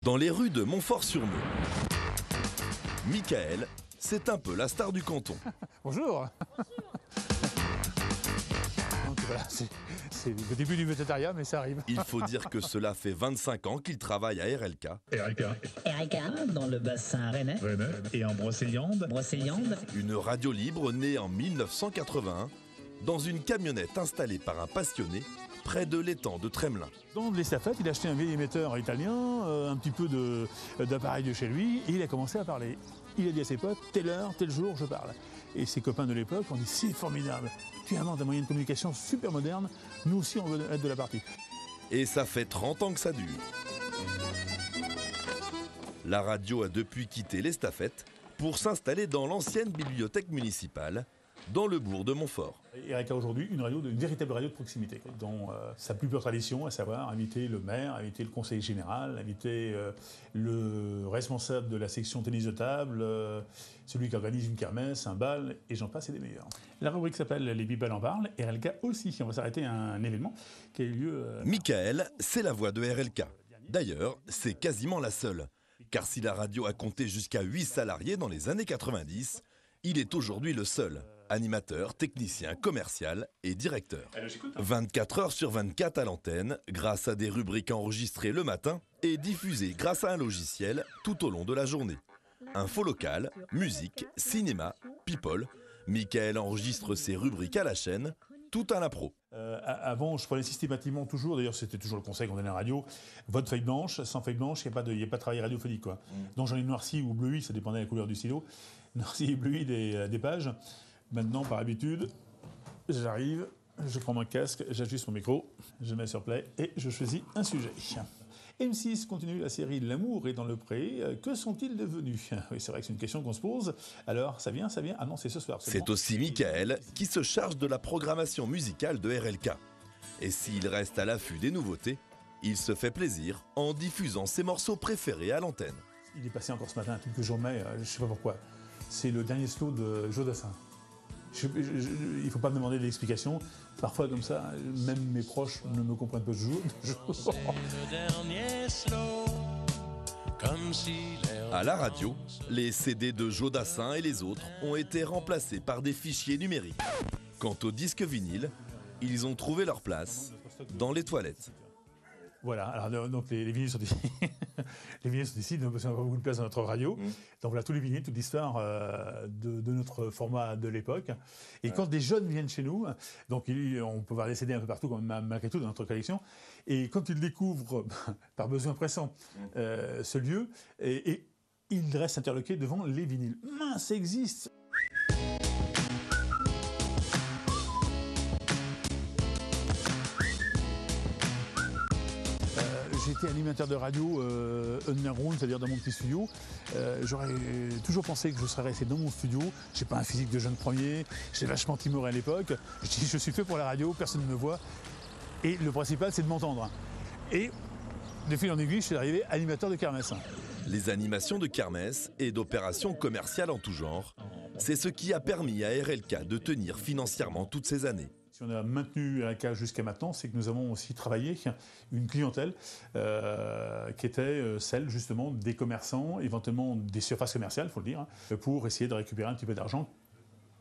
Dans les rues de Montfort-sur-Meux, Michael, c'est un peu la star du canton. Bonjour. Donc voilà, c'est le début du végétariat, mais ça arrive. Il faut dire que cela fait 25 ans qu'il travaille à RLK. RLK, dans le bassin rennais. Et en Brocéliande. Une radio libre née en 1981 dans une camionnette installée par un passionné près de l'étang de Tremelin. Dans l'estafette, il a acheté un vieil émetteur italien, un petit peu d'appareil de chez lui, et il a commencé à parler. Il a dit à ses potes, telle heure, tel jour, je parle. Et ses copains de l'époque ont dit, c'est formidable, tu inventes un moyen de communication super moderne, nous aussi on veut être de la partie. Et ça fait 30 ans que ça dure. La radio a depuis quitté l'estafette pour s'installer dans l'ancienne bibliothèque municipale, dans le bourg de Montfort. RLK aujourd'hui, une véritable radio de proximité, dont sa plus pure tradition, à savoir inviter le maire, inviter le conseiller général, inviter le responsable de la section tennis de table, celui qui organise une kermesse, un bal, et j'en passe et des meilleurs. La rubrique s'appelle « Les People en parlent », RLK aussi. On va s'arrêter à un événement qui a eu lieu... Michael, c'est la voix de RLK. D'ailleurs, c'est quasiment la seule. Car si la radio a compté jusqu'à 8 salariés dans les années 90, il est aujourd'hui le seul. Animateur, technicien, commercial et directeur. 24 heures sur 24 à l'antenne, grâce à des rubriques enregistrées le matin et diffusées grâce à un logiciel tout au long de la journée. Info locale, musique, cinéma, people. Michael enregistre ses rubriques à la chaîne, tout à l'impro. Avant, je prenais systématiquement toujours, d'ailleurs c'était toujours le conseil qu'on donnait à la radio, votre feuille blanche, sans feuille blanche, il n'y a pas de travail radiophonique, quoi. Donc j'en ai noirci ou bleui, ça dépendait de la couleur du stylo, noirci et bleui des pages. Maintenant, par habitude, j'arrive, je prends mon casque, j'ajuste mon micro, je mets sur play et je choisis un sujet. M6 continue la série L'amour est dans le pré. Que sont-ils devenus? Oui, c'est vrai que c'est une question qu'on se pose. Alors, ça vient? Ah non, c'est ce soir. C'est aussi Michael qui se charge de la programmation musicale de RLK. Et s'il reste à l'affût des nouveautés, il se fait plaisir en diffusant ses morceaux préférés à l'antenne. Il est passé encore ce matin, un truc que je remets, je ne sais pas pourquoi. C'est le dernier slow de Jodassin. Il ne faut pas me demander de l'explication. Parfois, comme ça, même mes proches ne me comprennent pas toujours. À la radio, les CD de Jodassin et les autres ont été remplacés par des fichiers numériques. Quant aux disques vinyles, ils ont trouvé leur place dans les toilettes. Voilà, alors donc les vinyles sont ici. Les vinyles sont ici, parce qu'on n'a pas beaucoup de place dans notre radio. Donc voilà, tous les vinyles, toute l'histoire de notre format de l'époque. Et quand des jeunes viennent chez nous, donc on peut voir les CD un peu partout, malgré tout, dans notre collection. Et quand ils découvrent, par besoin pressant, ce lieu, et ils restent interloqués devant les vinyles. Mince, ça existe! J'étais animateur de radio underground, c'est-à-dire dans mon petit studio. J'aurais toujours pensé que je serais resté dans mon studio. J'ai pas un physique de jeune premier, j'étais vachement timoré à l'époque. Je dis je suis fait pour la radio, personne ne me voit. Et le principal, c'est de m'entendre. Et de fil en aiguille, je suis arrivé animateur de kermesse. Les animations de kermesse et d'opérations commerciales en tout genre, c'est ce qui a permis à RLK de tenir financièrement toutes ces années. Si on a maintenu RLK jusqu'à maintenant, c'est que nous avons aussi travaillé une clientèle qui était celle justement des commerçants, éventuellement des surfaces commerciales, il faut le dire, pour essayer de récupérer un petit peu d'argent.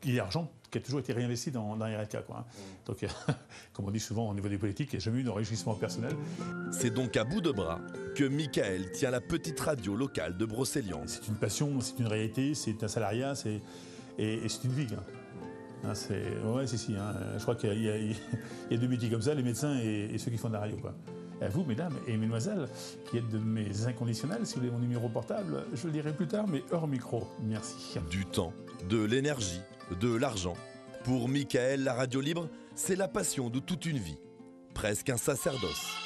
Et l'argent qui a toujours été réinvesti dans RLK, quoi. Donc, comme on dit souvent au niveau des politiques, il n'y a jamais eu d'enrichissement personnel. C'est donc à bout de bras que Michael tient la petite radio locale de Brocéliande. C'est une passion, c'est une réalité, c'est un salariat, et c'est une vie, quoi. Ouais, si. Je crois qu'il y a deux métiers comme ça, les médecins et ceux qui font de la radio, quoi. Et à vous, mesdames et mesdemoiselles, qui êtes de mes inconditionnels, si vous voulez mon numéro portable, je le dirai plus tard, mais hors micro. Merci. Du temps, de l'énergie, de l'argent. Pour Michael, la radio libre, c'est la passion de toute une vie. Presque un sacerdoce.